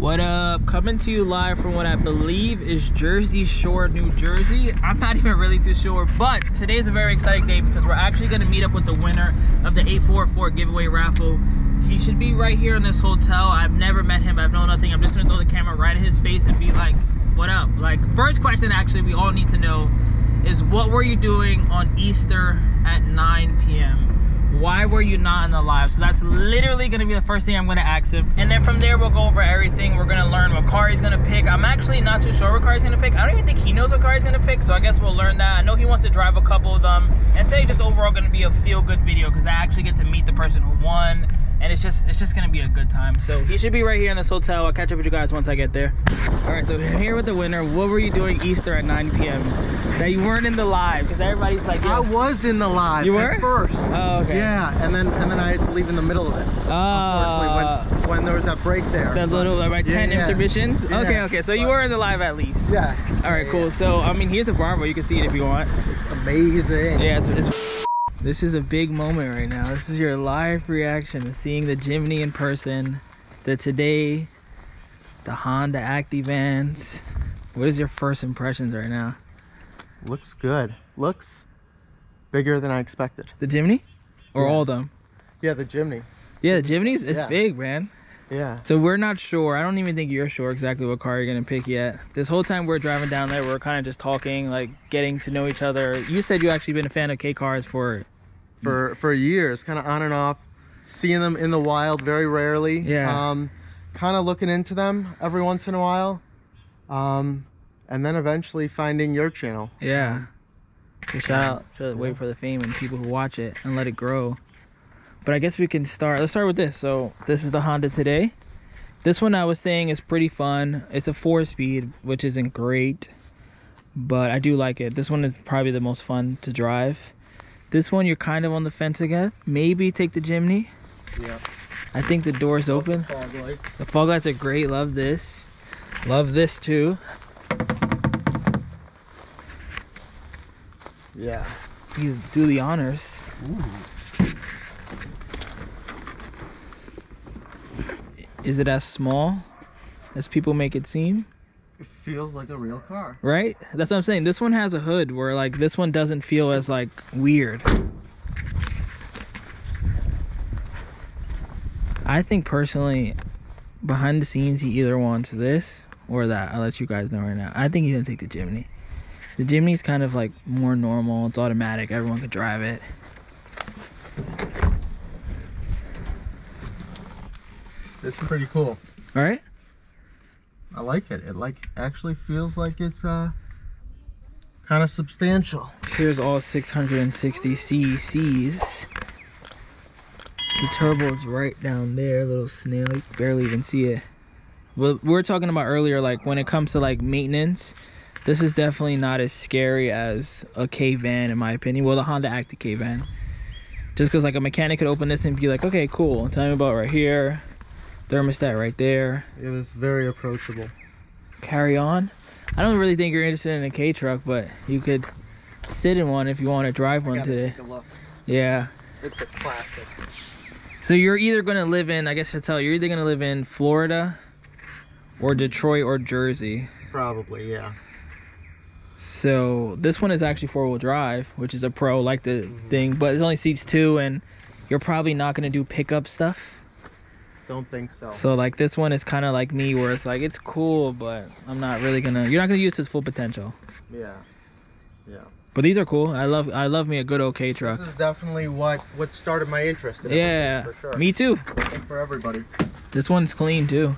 What up? Coming to you live from what I believe is Jersey Shore, New Jersey. I'm not even really too sure, but today's a very exciting day because we're actually going to meet up with the winner of the 844 giveaway raffle. He should be right here in this hotel. I've never met him. I've known nothing. I'm just going to throw the camera right in his face and be like, what up? Like, first question actually we all need to know is, what were you doing on Easter at 9 p.m.? Why were you not in the live? So that's literally gonna be the first thing I'm gonna ask him. And then from there, we'll go over everything. We're gonna learn what car he's gonna pick. I'm actually not too sure what car he's gonna pick. I don't even think he knows what car he's gonna pick, so I guess we'll learn that. I know he wants to drive a couple of them. And today just overall gonna be a feel-good video because I actually get to meet the person who won. And it's just gonna be a good time. So he should be right here in this hotel. I'll catch up with you guys once I get there. All right, so here with the winner. What were you doing Easter at 9 p.m.? That you weren't in the live, because everybody's like, yeah. I was in the live. You were? At first. Oh, okay. Yeah, and then I had to leave in the middle of it. Unfortunately, when there was that break there. That little, like 10 intermissions? Yeah. Okay, so you were in the live at least. Yes. All right, cool. So, I mean, here's the Bravo. You can see it if you want. It's amazing. Yeah, this is a big moment right now. This is your live reaction to seeing the Jimny in person. The Honda Active vans. What is your first impressions right now? Looks good. Looks bigger than I expected. The Jimny? Or all of them? Yeah, the Jimny. Yeah, the Jimny's it's big, man. Yeah. So we're not sure. I don't even think you're sure exactly what car you're gonna pick yet. This whole time we're driving down there, we're kind of just talking, like getting to know each other. You said you actually been a fan of K cars for years, kind of on and off. Seeing them in the wild very rarely. Yeah. Kind of looking into them every once in a while. And then eventually finding your channel. Yeah. So shout out to Wait for the Fame and people who watch it and let it grow. But I guess we can start. Let's start with this. So this is the Honda today. This one I was saying is pretty fun. It's a 4-speed, which isn't great, but I do like it. This one is probably the most fun to drive. This one you're kind of on the fence again. Maybe take the Jimny. Yeah. I think the door's open. The fog lights are great. Love this. Love this too. Yeah. You do the honors. Ooh. Is it as small as people make it seem? It feels like a real car. Right? That's what I'm saying. This one has a hood where like this one doesn't feel as like weird. I think personally, behind the scenes, he either wants this or that. I'll let you guys know right now. I think he's gonna take the Jimny. The Jimny's kind of like more normal. It's automatic. Everyone could drive it. This is pretty cool. All right. I like it. It like actually feels like it's kind of substantial. Here's all 660 cc's. The turbo is right down there, little snail. You can barely even see it. Well, we were talking about earlier, like when it comes to like maintenance, this is definitely not as scary as a K van in my opinion. Well, the Honda Active K van. Just because like a mechanic could open this and be like, okay, cool. Tell me about right here. Thermostat right there. Yeah, it's very approachable. Carry on. I don't really think you're interested in a K truck, but you could sit in one if you want to drive one today. Take a look. Yeah. It's a classic. So you're either going to live in, I guess you're either going to live in Florida or Detroit or Jersey. Probably, yeah. So this one is actually 4-wheel drive, which is a pro, like the thing, but it only seats 2 and you're probably not going to do pickup stuff. Don't think so. So like this one is kind of like me where it's like, it's cool, but I'm not really going to, you're not going to use its full potential. Yeah. Yeah. But these are cool. I love me a good OK truck. This is definitely what started my interest in it, for sure. Me too. I think for everybody. This one's clean too.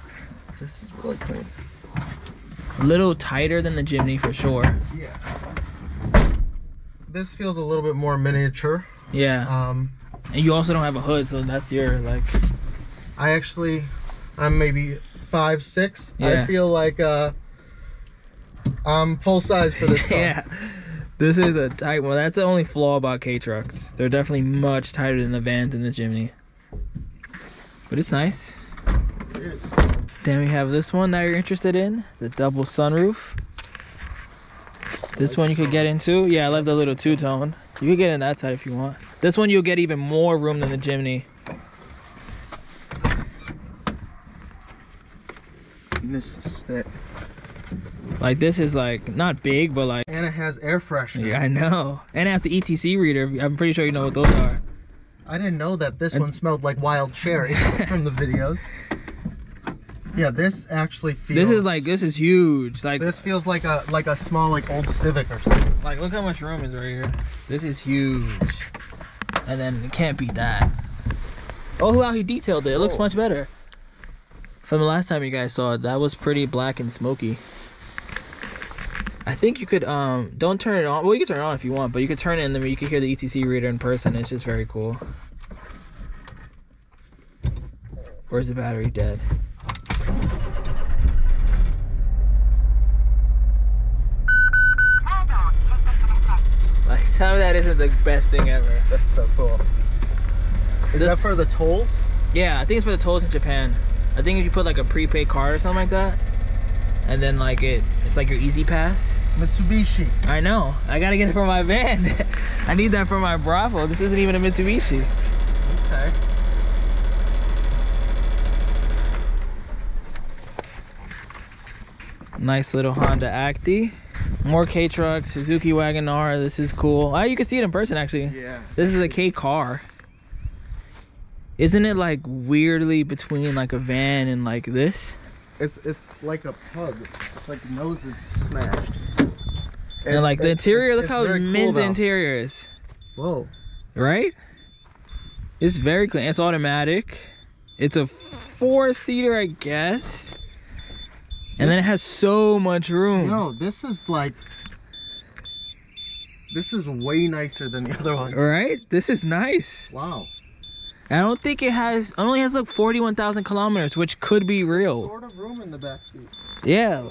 This is really clean. A little tighter than the Jimny for sure. Yeah. This feels a little bit more miniature. Yeah. And you also don't have a hood, so that's your like. I'm maybe 5'6". Yeah. I feel like I'm full size for this car. Yeah. This is a tight one. That's the only flaw about K trucks. They're definitely much tighter than the vans and the Jimny. But it's nice. It is. Then we have this one that you're interested in, the double sunroof. This one you could get into. Yeah, I love the little two-tone. You could get in that side if you want. This one you'll get even more room than the Jimny. And this is thick. Like this is like not big, but like. And it has air freshener. Yeah, I know. And it has the ETC reader. I'm pretty sure you know what those are. I didn't know that this one smelled like wild cherry from the videos. Yeah, this actually feels. This is huge. Like this feels like a small like old Civic or something. Like look how much room is right here. This is huge. And then it can't beat that. Oh wow, he detailed it. It looks much better. From the last time you guys saw it, that was pretty black and smoky. I think you could don't turn it on. Well, you can turn it on if you want, but you could turn it and then you can hear the ETC reader in person. It's just very cool. Where's the battery? Dead. Like, tell me that isn't the best thing ever. That's so cool. Is that for the tolls? Yeah, I think it's for the tolls in Japan. I think if you put like a prepaid card or something like that, and then like it's like your Easy Pass. Mitsubishi. I know. I gotta get it for my van. I need that for my Bravo. This isn't even a Mitsubishi. Okay. Nice little Honda Acti. More K trucks, Suzuki Wagon-R. This is cool. Oh, you can see it in person actually. Yeah. This is a K car. Isn't it like weirdly between like a van and like this? It's like a pug. It's like the nose is smashed. And like the interior, look how mint cool, the interior is. Whoa. Right? It's very clean. It's automatic. It's a 4-seater, I guess. And then it has so much room. No, this is way nicer than the other ones. Right? This is nice. Wow. I don't think it only has like 41,000 kilometers, which could be real. Sort of room in the back seat. Yeah.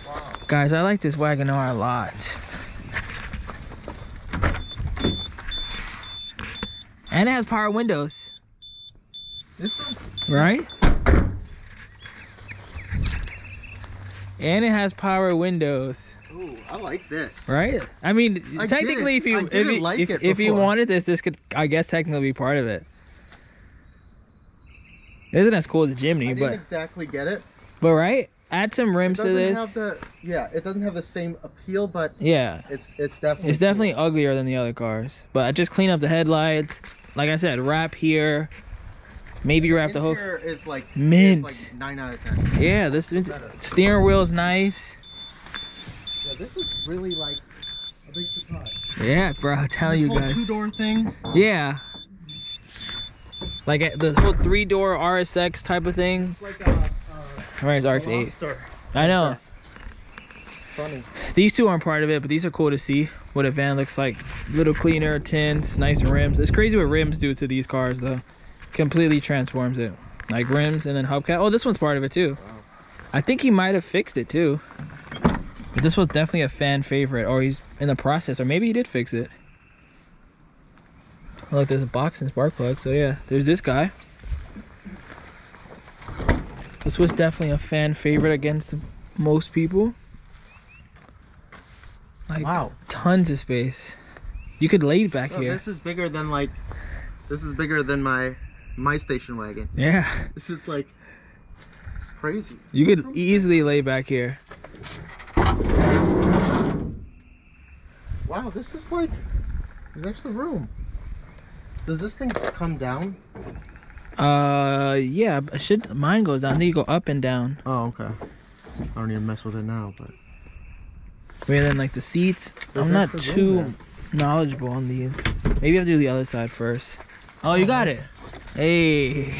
Wow. Guys, I like this Wagon-R a lot. And it has power windows. This is right? And it has power windows. Ooh, I like this. Right? I mean, technically, if you wanted this could, I guess, technically be part of it. It isn't as cool as the Jimny, I didn't exactly get it. But right? Add some rims to this. It doesn't have the same appeal, but yeah, it's definitely definitely uglier than the other cars. But just clean up the headlights. Like I said, wrap here. Maybe wrap the whole. Interior is like mint. Is like 9 out of 10. Yeah, this steering wheel is nice. Yeah, this is really like a big surprise. Yeah, bro, I'll tell you guys. This whole 2-door thing. Yeah. Like the whole 3-door RSX type of thing. It's like Right, it's RX-8. I know. Funny. These two aren't part of it, but these are cool to see what a van looks like. Little cleaner, tints, nice rims. It's crazy what rims do to these cars, though. Completely transforms it. Like rims and then hubcap. Oh, this one's part of it too. Wow. I think he might have fixed it too. But this was definitely a fan favorite, or he's in the process, or maybe he did fix it. Oh, look, there's a box and spark plug. So yeah, there's this guy. This was definitely a fan favorite against most people. Like, wow, tons of space. You could lay back here. This is bigger than my station wagon. Yeah. This is like, it's crazy. You could easily lay back here. Wow, this is like, there's actually room. Does this thing come down? Yeah, mine goes down. I think you go up and down. Oh, okay. I don't even mess with it now, but. Wait, then like the seats, I'm not too knowledgeable on these. Maybe I'll do the other side first. Oh, you got it. Hey,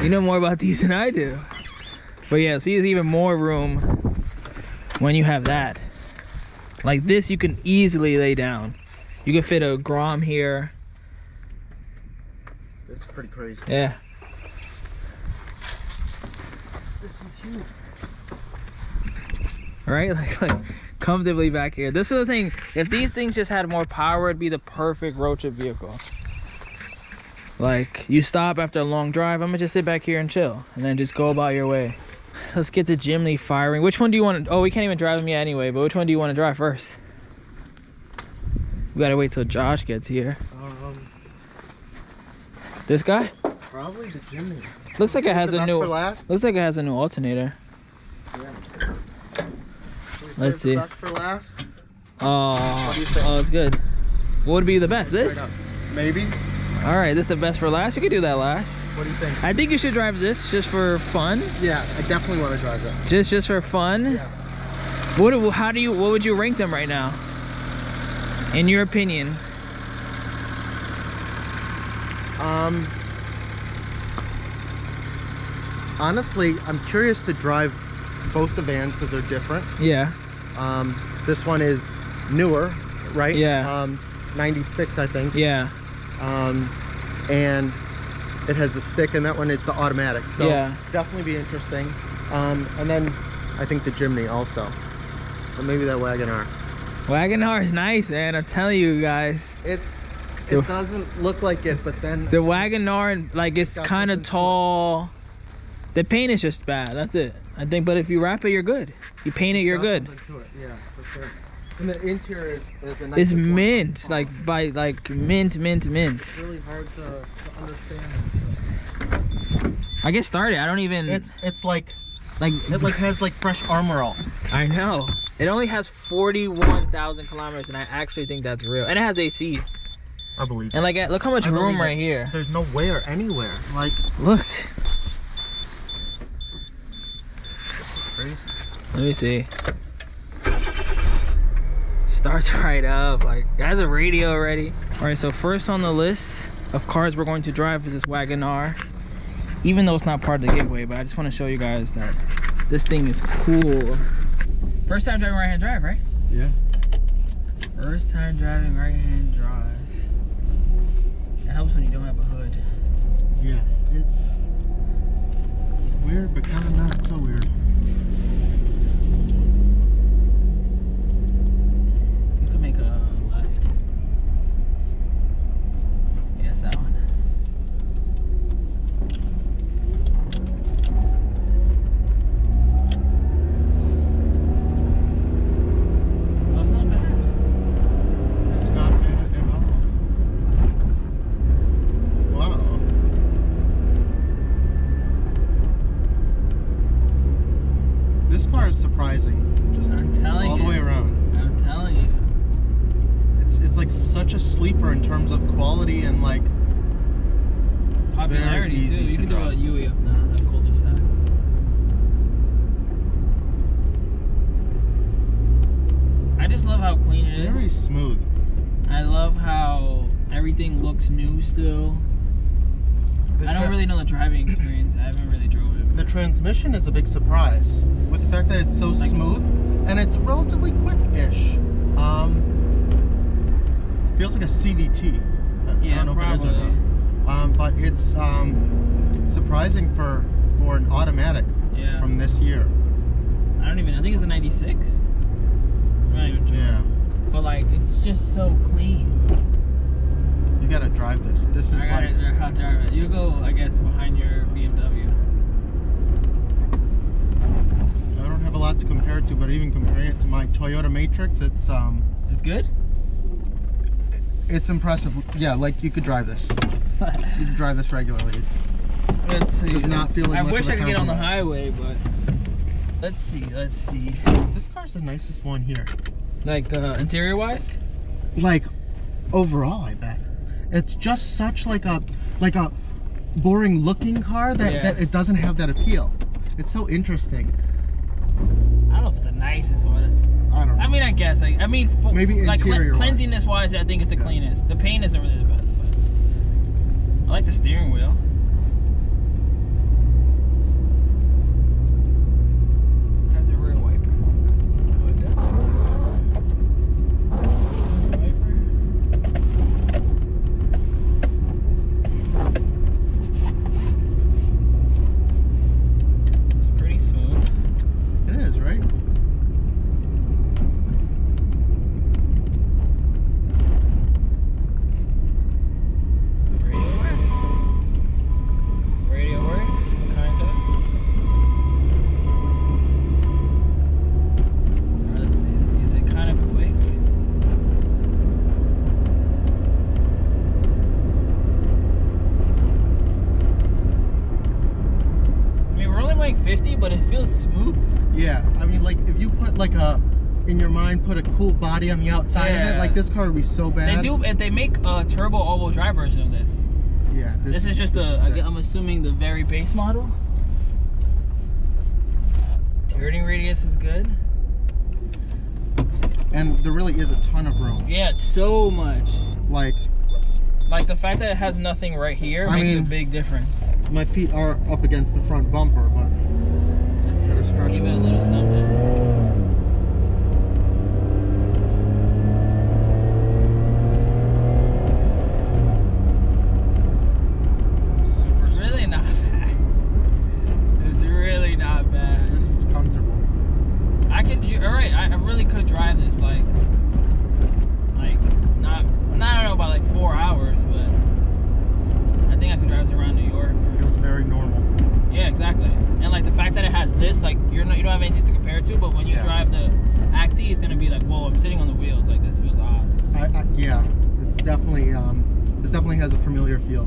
you know more about these than I do. But yeah, see, there's even more room when you have that. Like this, you can easily lay down. You can fit a Grom here. That's pretty crazy. Yeah. This is huge. Right? Like comfortably back here. This is the thing. If these things just had more power, it'd be the perfect road trip vehicle. Like, you stop after a long drive, I'm gonna just sit back here and chill, and then just go about your way. Let's get the Jimny firing. Which one do you want to... Oh, we can't even drive them yet anyway, but which one do you want to drive first? We gotta wait till Josh gets here. This guy? Probably the Jimny. Looks like it has a new. For last? Looks like it has a new alternator. Yeah. Let's see. Best for last? Oh, What do you think? oh, it's good. What would be the best? This? Maybe. All right, this is the best for last. We could do that last. What do you think? I think you should drive this just for fun. Yeah, I definitely want to drive that. Just for fun. Yeah. What would you rank them right now? In your opinion? Honestly, I'm curious to drive both the vans because they're different. Yeah. This one is newer, right? Yeah. 96, I think. Yeah. And it has the stick, and that one is the automatic. So yeah, definitely be interesting. And then I think the Jimny also. So maybe that Wagon-R. Wagon-R is nice, man. I'm telling you guys. It doesn't look like it, but then the Wagon-R, like, it's kind of tall. The paint is just bad. That's it, I think. But if you wrap it, you're good. You paint it, you're good. Yeah, for sure. And the interior is the it's mint, like mint. It's really hard to understand. I get started. I don't even. It's like it has like fresh armor all. I know. It only has 41,000 kilometers, and I actually think that's real. And it has AC. I believe. And like, look how much room right here. There's no wear anywhere. Like, look. This is crazy. Let me see. Starts right up. Like, it has a radio already. All right, so first on the list of cars we're going to drive is this Wagon-R. Even though it's not part of the giveaway, but I just want to show you guys that this thing is cool. First time driving right-hand drive, right? Yeah. First time driving right-hand drive. It helps when you don't have a hood. Yeah, it's weird, but kind of not so weird. You could make a left. Yes, that one. Oh, it's not bad. It's not bad at all. Wow. This car is surprising. Just I'm telling you. all the way around. I'm telling you. It's like such a sleeper in terms of quality and like Popularity too. You can do a UE up now, that colder stack. I just love how clean it is. Very smooth. I love how everything looks new still. I don't really know the driving experience. I haven't really drove it. The transmission is a big surprise with the fact that it's so smooth and it's relatively quick-ish. Feels like a CVT. Yeah, I don't know probably. if it is or not. But it's surprising for an automatic from this year. I don't even. I think it's a '96. I'm not even sure. Yeah. But like, it's just so clean. You gotta drive this. This is I'll drive it. You go, I guess, behind your BMW. I don't have a lot to compare it to, but even comparing it to my Toyota Matrix, it's good. It's impressive. Yeah, like you could drive this. You could drive this regularly. Let's see. Does not feel like I much wish of a I could get on the compromise. highway, but let's see. Let's see. This car's the nicest one here. Like interior wise. Like overall, I bet. It's just such like a boring looking car that it doesn't have that appeal. It's so interesting. I don't know if it's the nicest one. I don't know. I mean, I guess. Like, I mean, maybe like interior cleanliness wise, I think it's the cleanest. The paint isn't really the best, but I like the steering wheel. Has a rear wiper. It's pretty smooth. It is, right? but it feels smooth. Yeah, I mean, like if you put like in your mind, put a cool body on the outside of it, like this car would be so bad. They do, and they make a turbo all-wheel drive version of this. Yeah, this is just I'm assuming the very base model. Turning radius is good. And there really is a ton of room. Yeah, it's so much. Like the fact that it has nothing right here makes a big difference. My feet are up against the front bumper, but let's give it a little something. I really could drive this like not I don't know about like 4 hours, but I think I can drive this around New York. It feels very normal. Yeah, exactly. And like the fact that it has this, like you don't have anything to compare it to, but when you drive the Acti, it's gonna be like, whoa, I'm sitting on the wheels. Like this feels odd. Yeah, it's definitely this definitely has a familiar feel.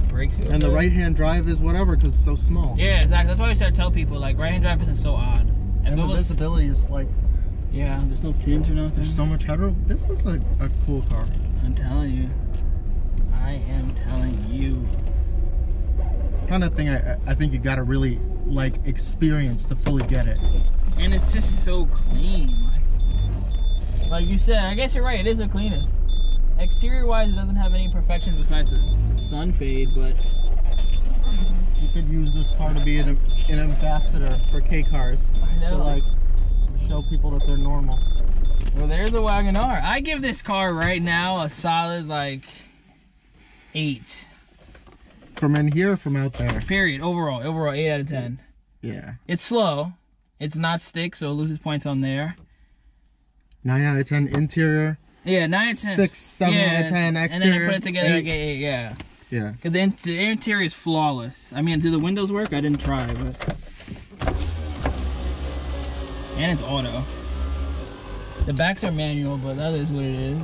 Brakes feel and good. The right-hand drive is whatever because it's so small. Yeah, exactly. That's why we try to tell people like right-hand drive isn't so odd. And the visibility is like... Yeah, there's no tint or nothing. There's so much headroom. This is a cool car. I'm telling you. I am telling you. Kind of thing I think you gotta really like experience to fully get it. And it's just so clean. Like you said, I guess you're right, it is the cleanest. Exterior wise, it doesn't have any imperfections besides the sun fade, but... You could use this car to be an ambassador for K cars. I know. To like show people that they're normal. Well, there's a Wagon R. I give this car right now a solid like 8. From in here or from out there? Period. Overall 8 out of 10. Yeah. It's slow. It's not stick, so it loses points on there. 9 out of 10 interior. Yeah, 9 out of 10. 6, 7 out of 10 exterior. And then you put it together, I get 8. Yeah. Yeah. Because the interior is flawless. I mean, do the windows work? I didn't try, but... And it's auto. The backs are manual, but that is what it is.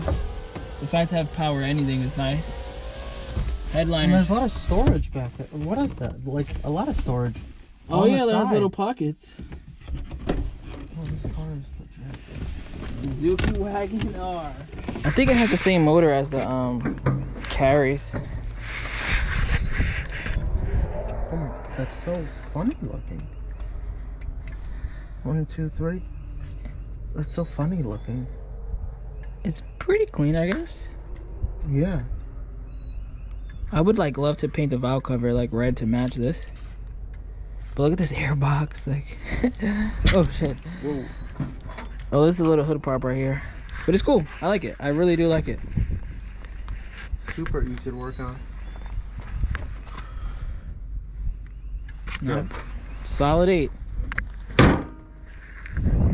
The fact to have power anything is nice. Headliners. And there's a lot of storage back there. What is that? Like, a lot of storage. Oh yeah, those little pockets. Oh, this car is legit. Suzuki Wagon R. I think it has the same motor as the Carries. Oh, that's so funny looking. 1, 2, 3. That's so funny looking. It's pretty clean, I guess. Yeah. I would like love to paint the valve cover like red to match this. But look at this airbox, like oh shit. Whoa. Oh, this is a little hood prop right here. But it's cool. I like it. I really do like it. Super easy to work on. Yep. Solid 8.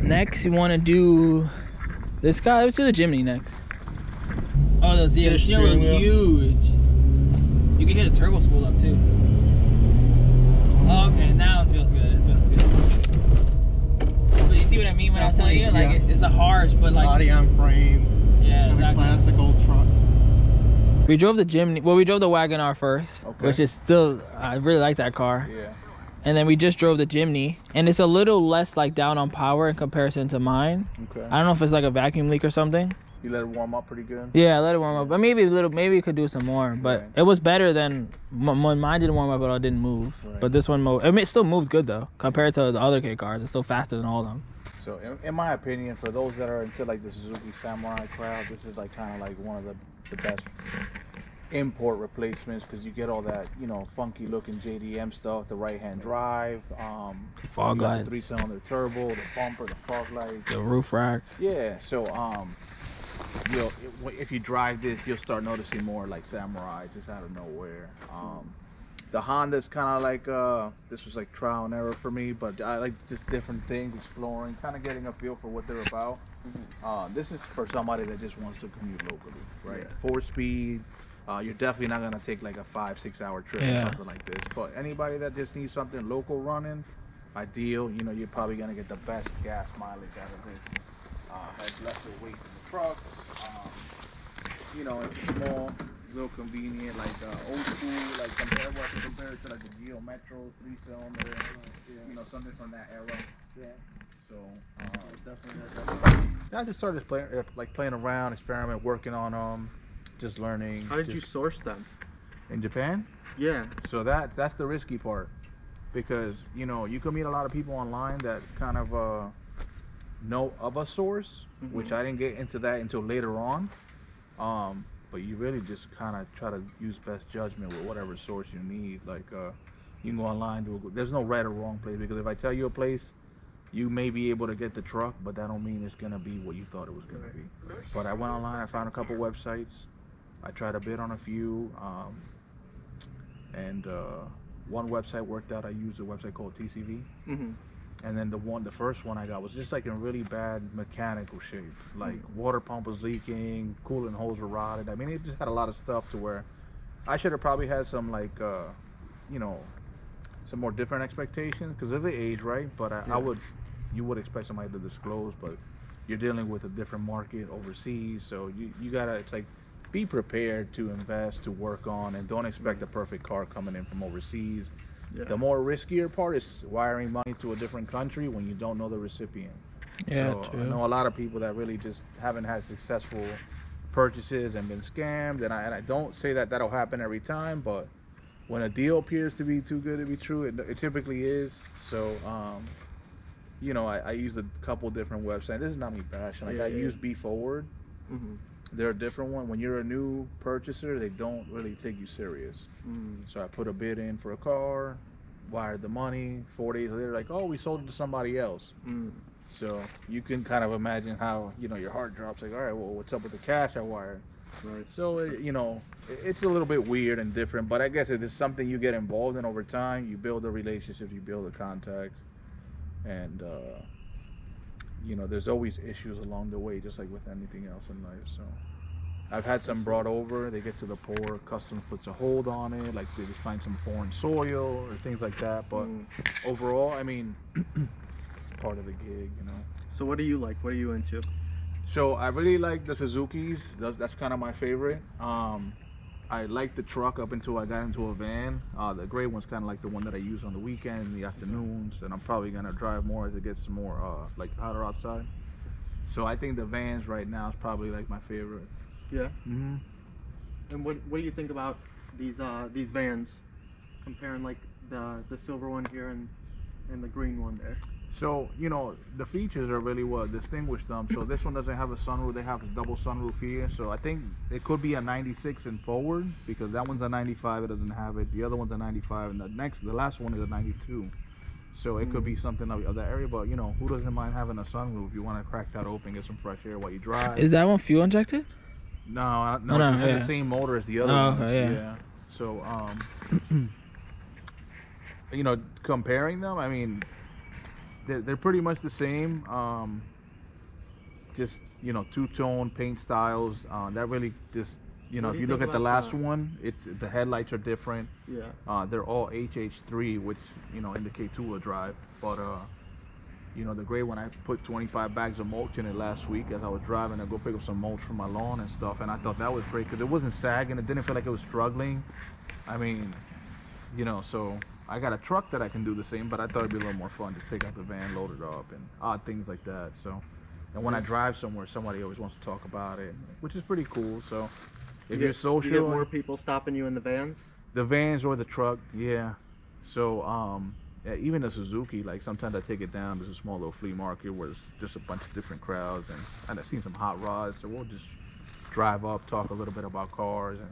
Next, you want to do this guy. Let's do the Jimny next. Oh, the steering wheel is huge. You can hear the turbo spool up too. Oh, okay, now it feels good. It feels good. But you see what I mean when I tell you? Like it's a harsh, but like body on frame. Yeah, exactly. Classic old truck. We drove the Jimny. Well, we drove the Wagon R first, which is still I really like that car. Yeah. And then we just drove the Jimny, and it's a little less like down on power in comparison to mine. Okay. I don't know if it's like a vacuum leak or something. You let it warm up pretty good? Yeah, I let it warm up. But maybe it could do some more. But it was better than when mine didn't warm up, but it didn't move. Right. But this one moved. I mean, it still moves good though compared to the other K cars. It's still faster than all of them. So in my opinion, for those that are into like the Suzuki Samurai crowd, this is like kind of like one of the best import replacements because you get all that, you know, funky looking JDM stuff, the right hand drive, fog lights, the 3-cylinder turbo, the bumper, the fog lights, the roof rack. Yeah, so if you drive this, you'll start noticing more like Samurai just out of nowhere. The Honda's kind of like this was like trial and error for me, but I like just different things, exploring, kind of getting a feel for what they're about. This is for somebody that just wants to commute locally, right? Yeah. 4-speed. You're definitely not gonna take like a 5-6 hour trip or something like this. But anybody that just needs something local running, ideal. You know, you're probably gonna get the best gas mileage out of this. Has lesser weight than the trucks. You know, it's small. real convenient, like old school, like compared to like the Geo Metro 3-cylinder, you know, something from that era. Yeah. So Definitely. I just started playing around, experiment, working on them, just learning. How did you source them? In Japan? Yeah. So that's the risky part, because you know you can meet a lot of people online that kind of know of a source, which I didn't get into that until later on. But you really just kind of try to use best judgment with whatever source you need. Like you can go online, there's no right or wrong place, because if I tell you a place, you may be able to get the truck, but that don't mean it's gonna be what you thought it was gonna be. But I went online, I found a couple websites, I tried to bid on a few, and one website worked out. I used a website called TCV, and then the first one I got was just like in really bad mechanical shape. Like water pump was leaking, coolant hose were rotted. I mean, it just had a lot of stuff to where I should have probably had some like, you know, some more different expectations because of the age, right? But you would expect somebody to disclose, but you're dealing with a different market overseas, so you gotta, it's like, be prepared to invest, to work on, and don't expect a perfect car coming in from overseas. The more riskier part is wiring money to a different country when you don't know the recipient. Yeah, so true. I know a lot of people that really just haven't had successful purchases and been scammed, and I don't say that that'll happen every time, but when a deal appears to be too good to be true, it typically is. So you know, I use a couple different websites. This is not me bashing. Like I use Be Forward. They're a different one. When you're a new purchaser, they don't really take you serious. So I put a bid in for a car, wired the money. 4 days later, like, oh, we sold it to somebody else. So you can kind of imagine how, you know, your heart drops. Like, all right, well, what's up with the cash I wired? Right. So you know, it's a little bit weird and different, but I guess it is something you get involved in over time. You build the relationships, you build the contacts, and you know, there's always issues along the way, just like with anything else in life. So I've had some brought over, they get to the port, customs puts a hold on it, like they just find some foreign soil or things like that. But overall, I mean, it's part of the gig, you know. So what do you like? What are you into? So I really like the Suzukis. That's kind of my favorite. I like the truck up until I got into a van. The gray one's kind of like the one that I use on the weekend, in the afternoons, and I'm probably gonna drive more as it gets more like hotter outside. So I think the vans right now is probably like my favorite. Yeah. And what do you think about these vans, comparing like the silver one here and the green one there? So, you know, the features are really what distinguish them. So this one doesn't have a sunroof, they have a double sunroof here. So I think it could be a 96 in forward, because that one's a 95, it doesn't have it. The other one's a 95, and the last one is a 92. So it could be something of that area, but you know, who doesn't mind having a sunroof? You want to crack that open, get some fresh air while you drive. Is that one fuel injected? No, no, it has the same motor as the other ones. Okay, yeah. So, you know, comparing them, I mean, they're pretty much the same. Just, you know, two-tone paint styles. That really just, you know, if you look at the last one, it's the headlights are different. Yeah. They're all HH3, which, you know, indicate two-wheel drive. But you know, the gray one, I put 25 bags of mulch in it last week as I was driving to go pick up some mulch for my lawn and stuff, and I thought that was great because it wasn't sagging. It didn't feel like it was struggling. I mean, you know, so I got a truck that I can do the same, but I thought it'd be a little more fun to take out the van, load it up, and odd things like that. So, and when I drive somewhere, somebody always wants to talk about it, which is pretty cool. So, if you're social, you get more people stopping you in the vans. The vans or the truck, yeah. So, yeah, even the Suzuki, like sometimes I take it down. There's a small little flea market where there's just a bunch of different crowds, and I've seen some hot rods. So we'll just drive up, talk a little bit about cars, and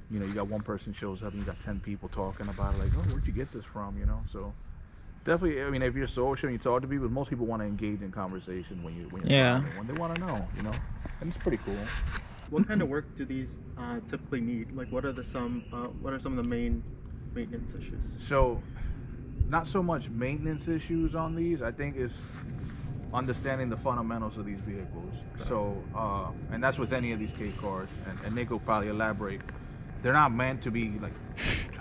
you know, you got one person shows up and you got 10 people talking about it, like, oh, where'd you get this from, you know? So definitely, I mean, if you're social and you talk to people, most people want to engage in conversation when you're driving, when they want to know, you know, and it's pretty cool. What kind of work do these typically need? Like, what are some of the main maintenance issues? So, not so much maintenance issues on these. I think it's understanding the fundamentals of these vehicles. Okay. So, and that's with any of these K cars, and Nick will probably elaborate. They're not meant to be like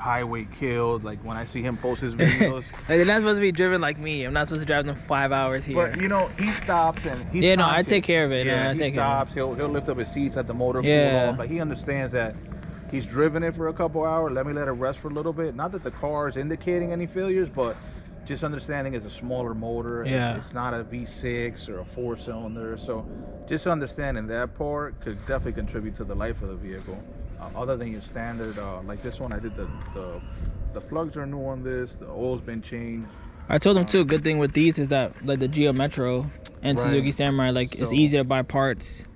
highway killed. Like when I see him post his videos. Like, they're not supposed to be driven like me. I'm not supposed to drive them 5 hours here. But you know, he stops and he's yeah, no, I take care of it. Yeah, no, he stops. He'll lift up his seats at the motor pool. Yeah. Like he understands that he's driven it for a couple hours. Let it rest for a little bit. Not that the car is indicating any failures, but just understanding it's a smaller motor. Yeah. It's not a V6 or a 4-cylinder. So just understanding that part could definitely contribute to the life of the vehicle. Other than your standard, like this one, I did the plugs are new on this. The oil's been changed. I told them too. Good thing with these is that like the Geo Metro and Right. Suzuki Samurai, like it's easy to buy parts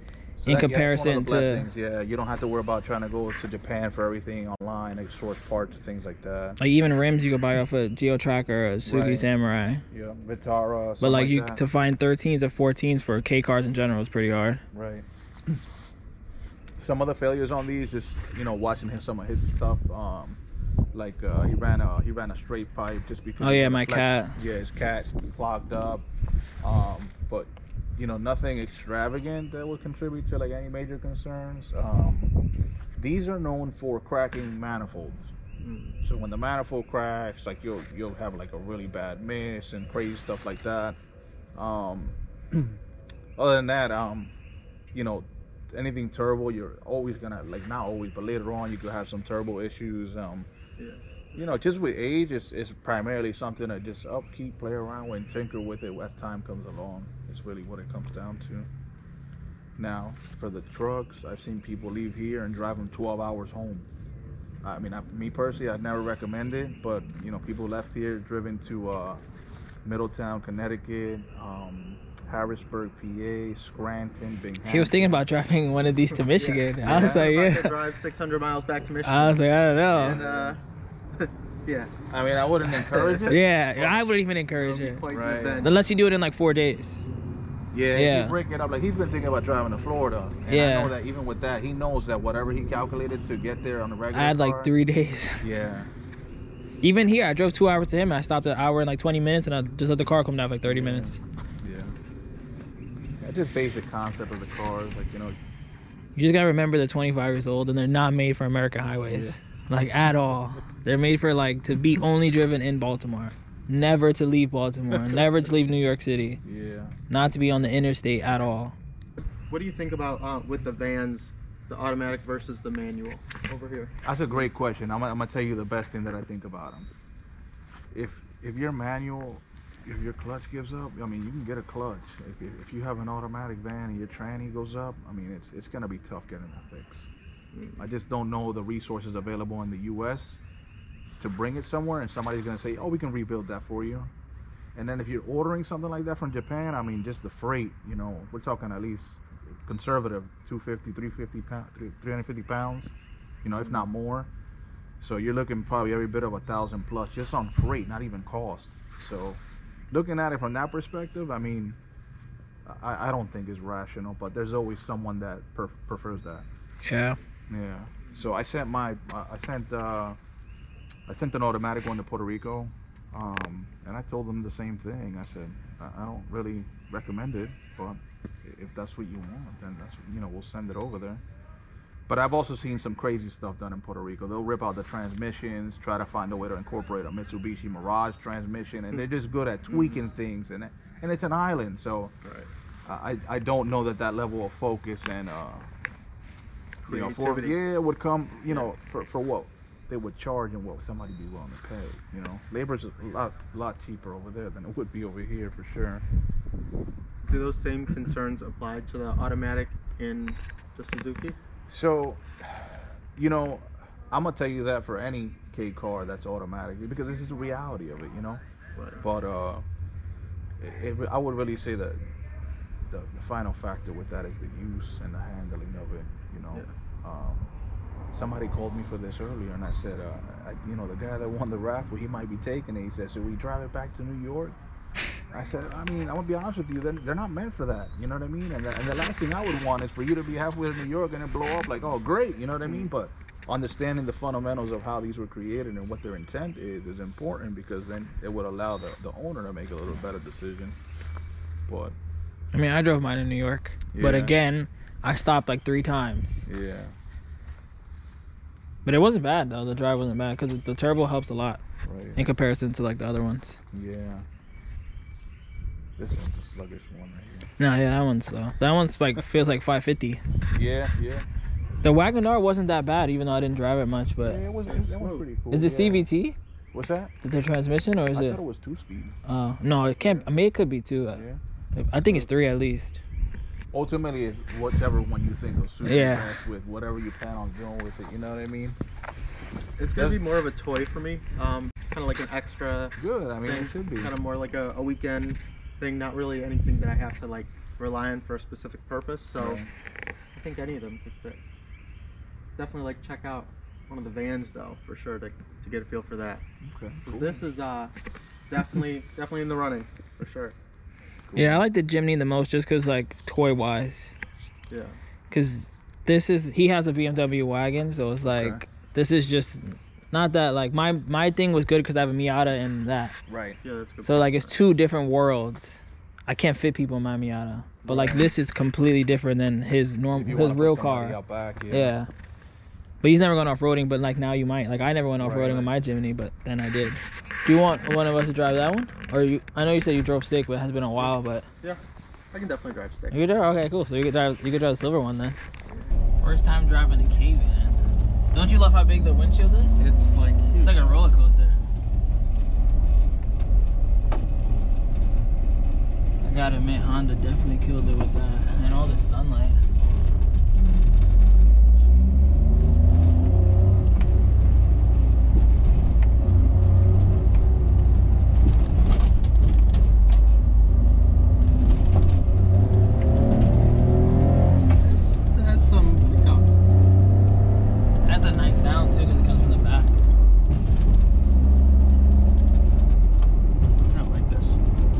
in comparison to. Yeah, you don't have to worry about trying to go to Japan for everything online, like source parts and things like that. Like even rims you could buy off a Geo Tracker or a Suzuki Right. Samurai. Yeah, Vitara. But like you that. to find 13s or 14s for K cars in general is pretty hard. Right. Some other failures on these, just watching some of his stuff. Like he ran a straight pipe just because. Oh yeah, my cat. Yeah, his cat's clogged up. But nothing extravagant that would contribute to like any major concerns. These are known for cracking manifolds. So when the manifold cracks, like you'll have like a really bad miss and crazy stuff like that. Other than that, anything turbo, you're always gonna, like, not always, but later on you could have some turbo issues. Just with age, it's primarily something to just upkeep, play around with, and tinker with it as time comes along. It's really what it comes down to. Now, for the trucks, I've seen people leave here and drive them 12 hours home. I mean, me personally, I'd never recommend it, but people left here, driven to Middletown, Connecticut, Harrisburg, PA, Scranton, Binghamton. He was thinking about driving one of these to Michigan. Yeah. I was like, I could drive 600 miles back to Michigan. I was like, I don't know. And, yeah. I mean, I wouldn't encourage it. Yeah, I wouldn't even encourage it. Quite Right. the event. Unless you do it in like 4 days. Yeah, Yeah. you break it up. Like, he's been thinking about driving to Florida. And Yeah. I know that even with that, he knows that whatever he calculated to get there on the regular I had like car, 3 days. Yeah. Even here, I drove 2 hours to him and I stopped an hour and like 20 minutes and I just let the car come down for like 30 minutes. Yeah. Just basic concept of the cars, like, You just gotta remember they're 25 years old and they're not made for American highways. Like at all. They're made for like to be only driven in Baltimore. Never to leave Baltimore. Never to leave New York City. Yeah. Not to be on the interstate at all. What do you think about with the vans, the automatic versus the manual over here? That's a great question. I'm gonna tell you the best thing that I think about them. If your manual, if your clutch gives up, I mean, you can get a clutch. If you have an automatic van and your tranny goes up, I mean, it's gonna be tough getting that fixed. I just don't know the resources available in the U.S. to bring it somewhere, and somebody's gonna say, "Oh, we can rebuild that for you." And then if you're ordering something like that from Japan, I mean, just the freight, we're talking at least conservative 250, 350 pounds, if not more. So you're looking probably every bit of 1,000 plus just on freight, not even cost. So looking at it from that perspective, I mean, I don't think it's rational, but there's always someone that prefers that. Yeah. Yeah. So I sent an automatic one to Puerto Rico, and I told them the same thing. I said, I don't really recommend it, but if that's what you want, then that's, we'll send it over there. But I've also seen some crazy stuff done in Puerto Rico. They'll rip out the transmissions, try to find a way to incorporate a Mitsubishi Mirage transmission, and they're just good at tweaking things, and it's an island, so I don't know that level of focus and creativity would come, for what they would charge and what somebody be willing to pay. Labor's a lot cheaper over there than it would be over here for sure. Do those same concerns apply to the automatic in the Suzuki? So, I'm gonna tell you that for any K car that's automatic, because this is the reality of it, Right. But I would really say that the final factor with that is the use and the handling of it. Somebody called me for this earlier, and I said, the guy that won the raffle, he might be taking it. He said, should we drive it back to New York? I said, I mean, I'm gonna be honest with you, they're not meant for that. You know what I mean? And the last thing I would want is for you to be halfway to New York and then blow up like, oh, great. You know what I mean? But understanding the fundamentals of how these were created and what their intent is important, because then it would allow the owner to make a little better decision. But I mean, I drove mine in New York. But Yeah. again, I stopped like 3 times. yeah. But it wasn't bad though. The drive wasn't bad because the turbo helps a lot in comparison to like the other ones. Yeah. This one's a sluggish one right here. No, yeah, that one's that one's like feels like 550. Yeah, yeah. The Wagon R wasn't that bad, even though I didn't drive it much. But yeah, that was pretty cool. Is it CVT? What's that? The transmission, or is it? I thought it was 2-speed. Oh no, it can't. I mean, it could be 2. Yeah. I think it's 3 at least. Ultimately, it's whichever one you think will suit Yeah. best with whatever you plan on doing with it. You know what I mean? It's gonna be more of a toy for me. It's kind of like an extra. Good. I mean, thing. it should be. Kind of more like a weekend thing. Not really anything that I have to like rely on for a specific purpose. So I think any of them could fit. Definitely like check out one of the vans though, for sure, to get a feel for that. Okay. Cool. This is definitely in the running for sure. Cool. Yeah, I like the Jimny the most just because like toy wise. Yeah. Because he has a BMW wagon, so it's like this is just not that like my thing was good because I have a Miata and that. Right. Yeah, that's good. So like it's 2 different worlds. I can't fit people in my Miata, but like this is completely different than his real car. Out back, Yeah. But he's never gone off-roading, but like now you might. Like I never went off-roading on my Jimny, but then I did. Do you want one of us to drive that one? Or I know you said you drove stick, but it has been a while, but Yeah, I can definitely drive stick. you could drive? Okay, cool. So you could drive the silver one then. First time driving a K-Van. Don't you love how big the windshield is? It's like huge. It's like a roller coaster. I gotta admit, Honda definitely killed it with that. And all the sunlight.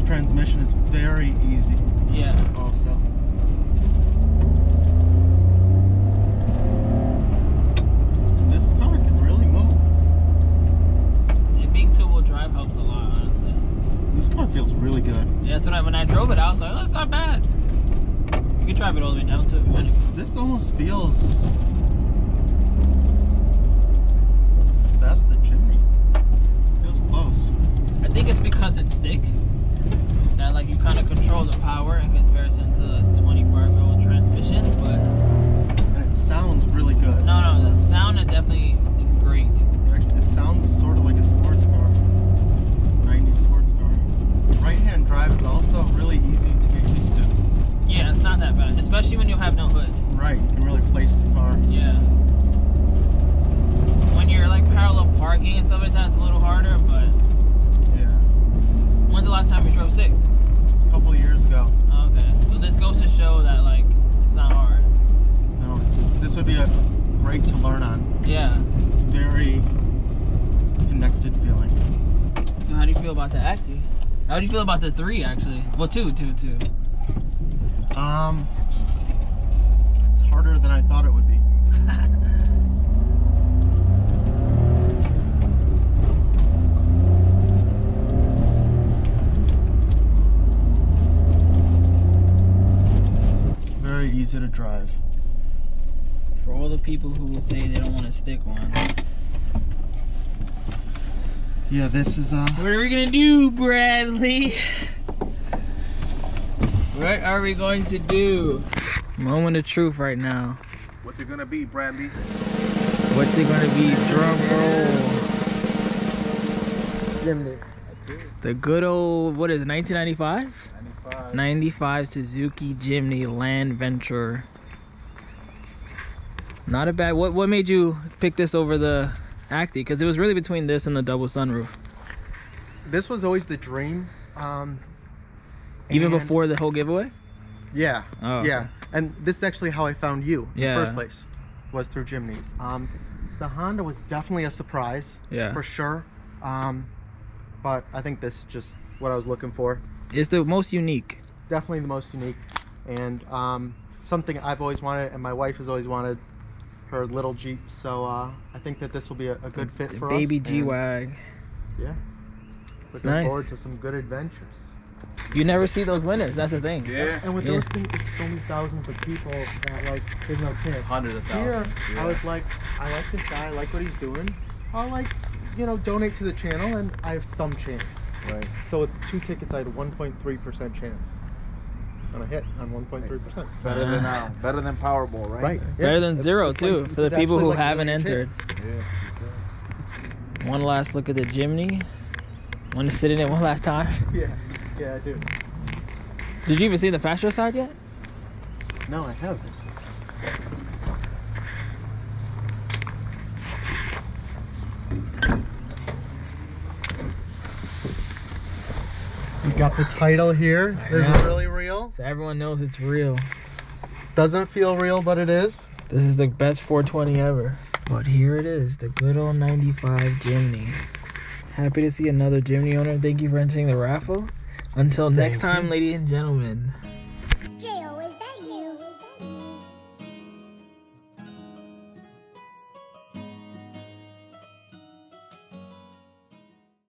Transmission is very easy. Yeah. Also. This car can really move. And being 2-wheel drive helps a lot, honestly. This car feels really good. Yeah, so when I drove it, I was like, oh, it's not bad. You can drive it all the way down too. This almost feels as fast as the Jimny. Feels close. I think it's because it's stick. That like you kind of control the power in comparison to the 25-year-old transmission, but and it sounds really good. No, the sound definitely is great. It sounds sort of like a sports car, 90s sports car. Right-hand drive is also really easy to get used to. Yeah, it's not that bad, especially when you have no hood. Right, you can really place the car. Yeah. When you're like parallel parking and stuff like that, it's a little harder, but yeah. When's the last time you drove stick? A couple of years ago. Okay, so this goes to show that like it's not hard. No, this would be great to learn on. Yeah. It's very connected feeling. So how do you feel about the Acti? How do you feel about the 3 actually? Well, two. It's harder than I thought it would be. Very easy to drive. For all the people who will say they don't want to stick one. Yeah, this is What are we gonna do, Bradley? What are we going to do? Moment of truth right now. What's it gonna be, Bradley? What's it gonna be? Drum roll. The good old, what is it, 1995? 95 Suzuki Jimny Land Venture. Not a bad. What made you pick this over the Acti? Because it was really between this and the double sunroof. This was always the dream. Even before the whole giveaway? Yeah. Oh, yeah. okay. And this is actually how I found you in Yeah. the first place, was through Jimny's. The Honda was definitely a surprise. Yeah. For sure. But I think this is just what I was looking for. It's the most unique. Definitely the most unique. And something I've always wanted, and my wife has always wanted, her little Jeep. So I think that this will be a good fit for us. Baby G-Wag. Yeah. Looking nice. forward to some good adventures. You never see those winners. That's the thing. Yeah. And with Yeah. those things, it's so many thousands of people that like there's no chance. Hundreds of Here, thousands. Yeah. I was like, I like this guy, I like what he's doing. I'll like, you know, donate to the channel, and I have some chance. Right. So with 2 tickets, I had a 1.3% chance on a hit on 1.3%. Better than Powerball, right? Right. Better than zero, It's too, for the it's people actually who like a haven't winning entered. chance. Yeah. One last look at the Jimny. Want to sit in it one last time? Yeah, I do. Did you even see the passenger side yet? No, I haven't. You got the title here. This is really real. So everyone knows it's real. Doesn't feel real, but it is. This is the best 420 ever. But here it is, the good old 95 Jimny. Happy to see another Jimny owner. Thank you for entering the raffle. Until next time, ladies and gentlemen.